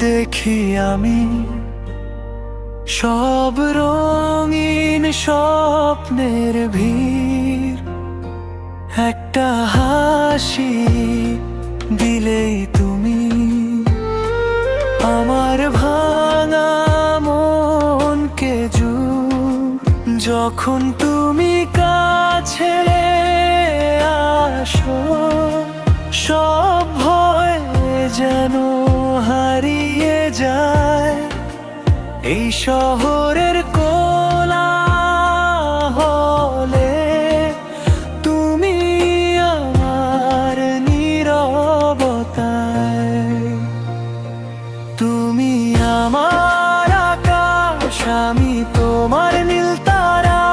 দেখি আমি সব রঙিন স্বপ্নের ভিড়, একটা হাসি দিলেই তুমি আমার ভাঙা মনকে জুড়। যখন তুমি কাছে আসো সব ভয় যেন হারিয়ে যায়। এই শহরের কোলাহলে তুমি আমার নীরবতায়। তুমি আমার আকাশ, আমি তোমার নীল তারা।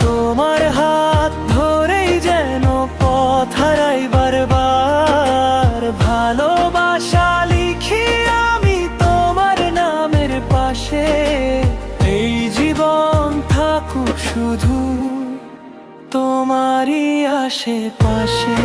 তোমার হাত ধরেই যেন পথ হারাই বারবার। ভালোবাসা লিখি আমি তোমার নামের পাশে। এই জীবন থাকুক শুধু তোমারই আশেপাশে।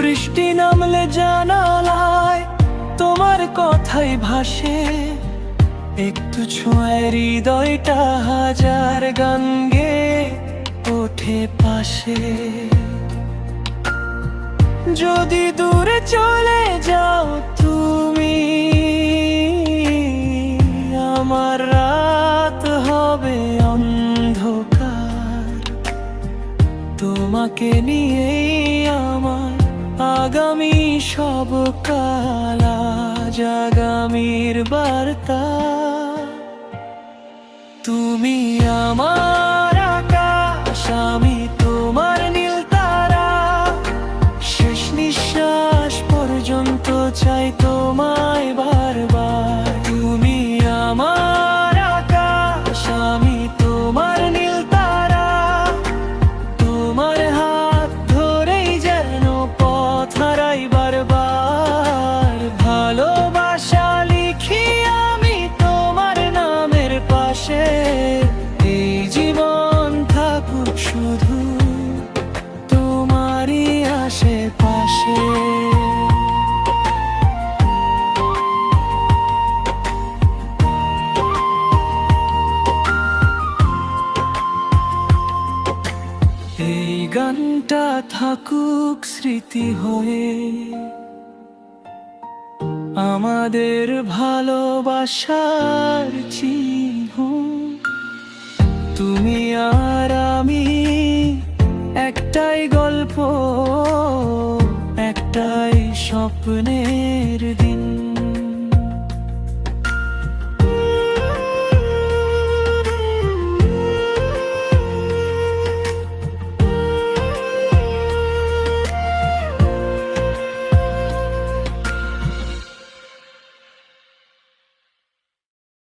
বৃষ্টি নামলে জানালায় তোমার কথাই ভাসে। একটু ছোঁয়ায় হৃদয়টা হাজার গান গেয়ে ওঠে পাশে। যদি দূরে চলে যাও তুমি, আমার রাত হবে অন্ধকার। তোমাকে নিয়েই আমার আগামী সব কাল, আজ আগামীর বার্তা। তুমি আমার আকাশ, আমি তোমার নীল তারা। শেষ নিঃশ্বাস পর্যন্ত চাই তোমায় বারবার। তুমি আমার আকাশ, আমি তোমার নীল তারা। তোমার হাত ধরেই যেন পথ হারাই বারবার। ভালোবাসা লিখি আমি তোমার নামের পাশে। এই জীবন থাকুক শুধু তোমারই আশেপাশে। এই গানটা থাকুক স্মৃতি হয়ে আমাদের ভালোবাসার চিহ্ন। তুমি আর আমি একটাই গল্প, একটাই স্বপ্নের দিন।